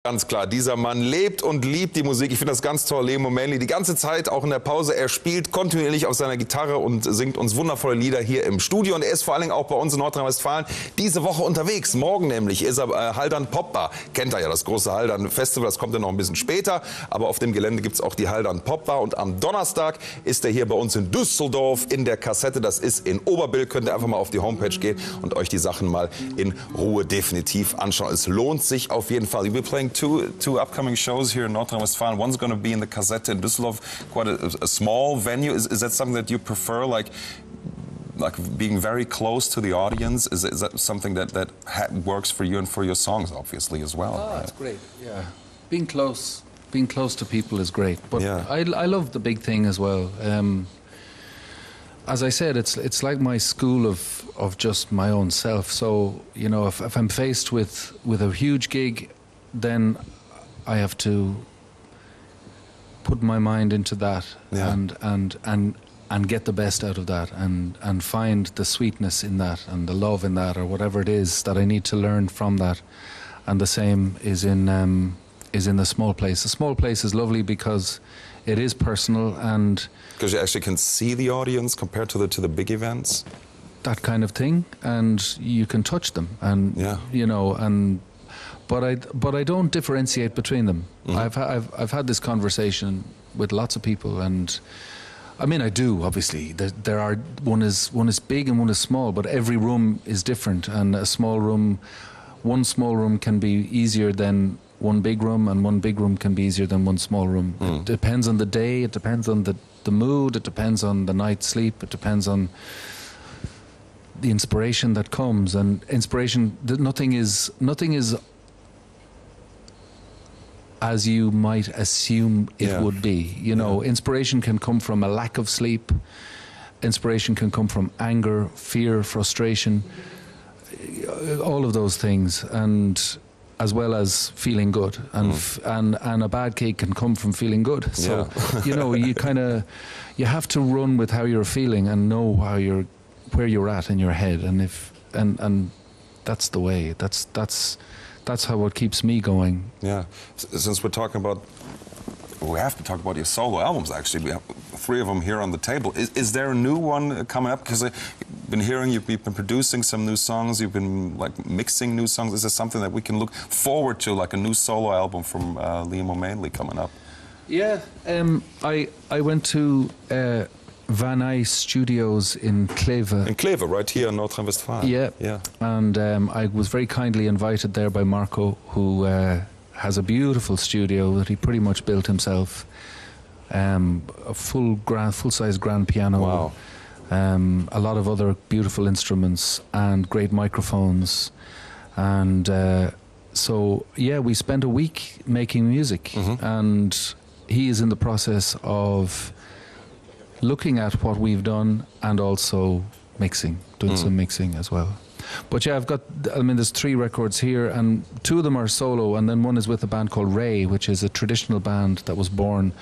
Ganz klar, dieser Mann lebt und liebt die Musik. Ich finde das ganz toll. Maonlaí, die ganze Zeit, auch in der Pause, er spielt kontinuierlich auf seiner Gitarre und singt uns wundervolle Lieder hier im Studio. Und er ist vor allen Dingen auch bei uns in Nordrhein-Westfalen diese Woche unterwegs. Morgen nämlich ist er Haldern Popbar. Kennt er ja, das große Haldern Festival, das kommt dann noch ein bisschen später. Aber auf dem Gelände gibt es auch die Haldern Popbar. Und am Donnerstag ist er hier bei uns in Düsseldorf in der Kassette. Das ist in Oberbill. Könnt ihr einfach mal auf die Homepage gehen und euch die Sachen mal in Ruhe definitiv anschauen. Es lohnt sich auf jeden Fall. You'll be playing two upcoming shows here in Nordrhein-Westfalen. One's going to be in the Kassette in Düsseldorf, quite a small venue. Is that something that you prefer, like being very close to the audience? Is that something that works for you and for your songs, obviously, as well? Oh, that's great. Yeah, being close to people is great. But yeah. I love the big thing as well. As I said, it's like my school of just my own self. So you know, if I'm faced with a huge gig, then I have to put my mind into that, yeah, and get the best out of that, and find the sweetness in that and the love in that, or whatever it is that I need to learn from that. And the same is in the small place. The small place is lovely because it is personal, and because you actually can see the audience compared to the big events, that kind of thing, and you can touch them, and yeah, you know, and. But I don't differentiate between them. Mm-hmm. I've had this conversation with lots of people, and I mean I do, obviously. There are one is big and one is small, but every room is different, and one small room can be easier than one big room, and one big room can be easier than one small room. Mm. It depends on the day, it depends on the mood, it depends on the night's sleep, it depends on the inspiration that comes. And inspiration, nothing is as you might assume it would be. You know, inspiration can come from a lack of sleep. Inspiration can come from anger, fear, frustration, all of those things, and as well as feeling good. And a bad cake can come from feeling good. So you know, you have to run with how you're feeling and know where you're at in your head, and that's the way. That's how it keeps me going. Yeah. Since we have to talk about your solo albums, actually. We have 3 of them here on the table. Is there a new one coming up? Because I've been hearing you've been producing some new songs, you've been like mixing new songs. Is there something that we can look forward to, like a new solo album from Maonlaí coming up? Yeah. I went to Van Nuys Studios in Kleve. In Kleve, right here in Nordrhein-Westfalen. Yeah. Yeah. And I was very kindly invited there by Marco, who has a beautiful studio that he pretty much built himself. A full-size grand piano. Wow. A lot of other beautiful instruments and great microphones. And so, yeah, we spent a week making music. Mm-hmm. And he is in the process of looking at what we've done and also doing some mixing as well. But yeah, there's 3 records here, and 2 of them are solo, and then one is with a band called Ray, which is a traditional band that was born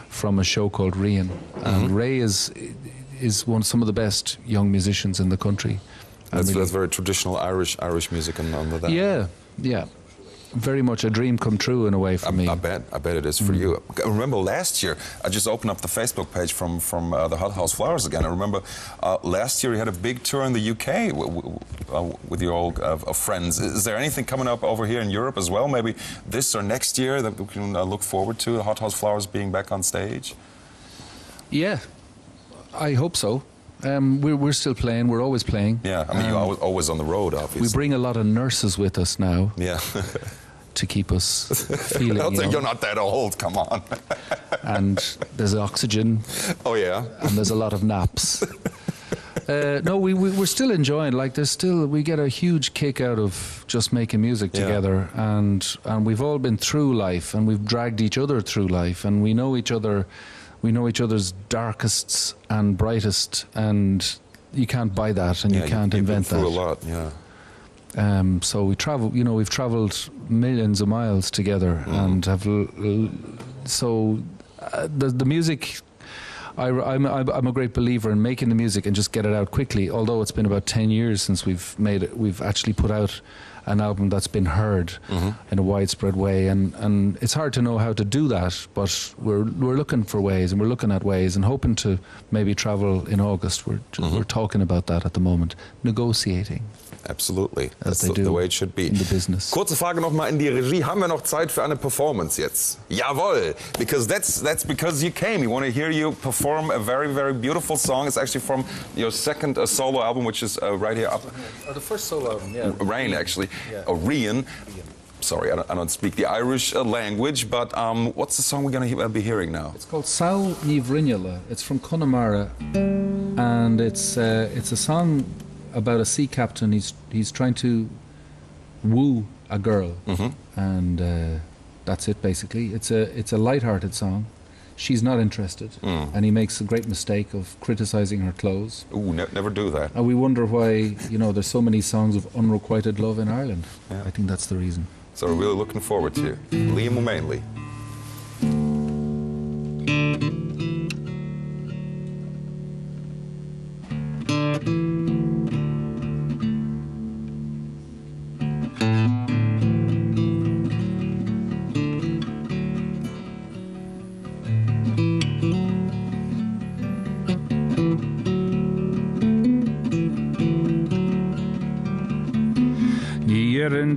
from a show called Rian. And Ray is some of the best young musicians in the country. That's very traditional Irish music and under that. Yeah, yeah. Very much a dream come true in a way for me. I bet it is for you. I remember last year, I just opened up the Facebook page from the Hothouse Flowers again. I remember last year you had a big tour in the UK with your old friends. Is there anything coming up over here in Europe as well? Maybe this or next year that we can look forward to, the Hothouse Flowers being back on stage? Yeah, I hope so. We're still playing. We're always playing. Yeah, I mean, you're always on the road, obviously. We bring a lot of nurses with us now. Yeah. To keep us feeling. You're not that old. Come on. And there's oxygen. Oh yeah. And there's a lot of naps. No, we're still enjoying. Like we get a huge kick out of just making music together, and we've all been through life, and we've dragged each other through life, and we know each other. We know each other's darkest and brightest, and you can't buy that, and you can't invent that. You've been through a lot, yeah. So we travel. You know, we've travelled millions of miles together, and have. So the music. I'm a great believer in making the music and just get it out quickly. Although it's been about 10 years since we've made it, we've actually put out an album that's been heard in a widespread way, and it's hard to know how to do that, but we're looking for ways, and we're looking at ways, and hoping to maybe travel in August. We're talking about that at the moment, negotiating. Absolutely. That's the way it should be. In the business. Kurze Frage noch mal in die Regie. Haben wir noch Zeit für eine Performance jetzt? Jawohl. Because that's because you came. We want to hear you perform a very, very beautiful song. It's actually from your second solo album, which is right here up. Or the first solo album, yeah. Rain, actually. Yeah. Rian. Sorry, I don't speak the Irish language, but what's the song we're going to be hearing now? It's called Sao Ní Bhrinnealla. It's from Connemara, and it's a song about a sea captain. He's trying to woo a girl, and that's it basically. It's a light-hearted song. She's not interested, and he makes a great mistake of criticizing her clothes. Ooh, never do that. And we wonder why, you know, there's so many songs of unrequited love in Ireland. Yeah. I think that's the reason. So we're really looking forward to it. Liam Maonlaí.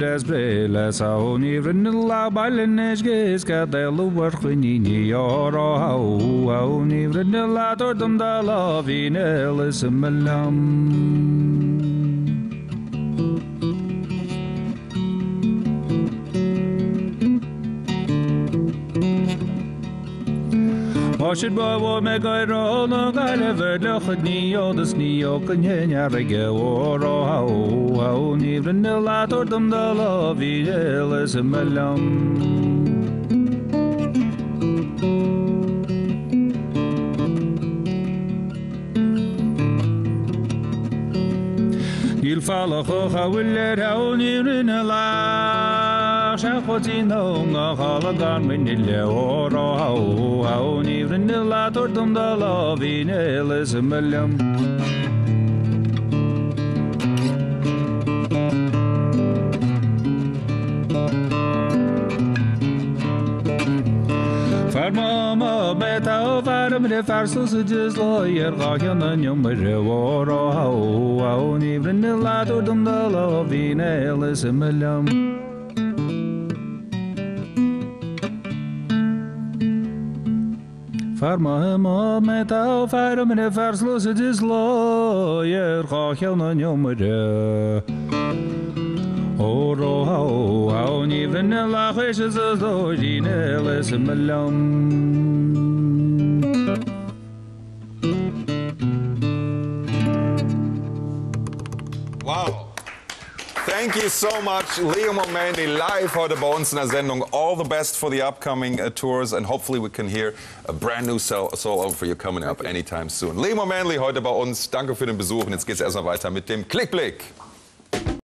As brela sao ni vrinilla bailenes ges cadelo warkhini ni oro how ni vrinilla tordum da lavine lismalam Moshid boy me gairo no gale verdle khni yodas ni oknya rege oro how ni vrinilla tordum da lavine lismalam Il fala kho willer hauni rinala Shaqotino ngakhala gan minille oro hauni rinala tordum da lavine lismalam Farmama beta farm de farsus just lawyer gagan numre oro hauni rinala tordum da lavine lismalam Farma meta farm de farsus just lawyer gagan numre Oro hauni rinala khishz zojine lismalam Wow. Thank you so much, Liam Maonlaí, live heute bei uns in der Sendung. All the best for the upcoming tours, and hopefully we can hear a brand new solo for you coming up anytime soon. Liam Maonlaí heute bei uns. Danke für den Besuch, und jetzt geht's erstmal weiter mit dem Klickblick.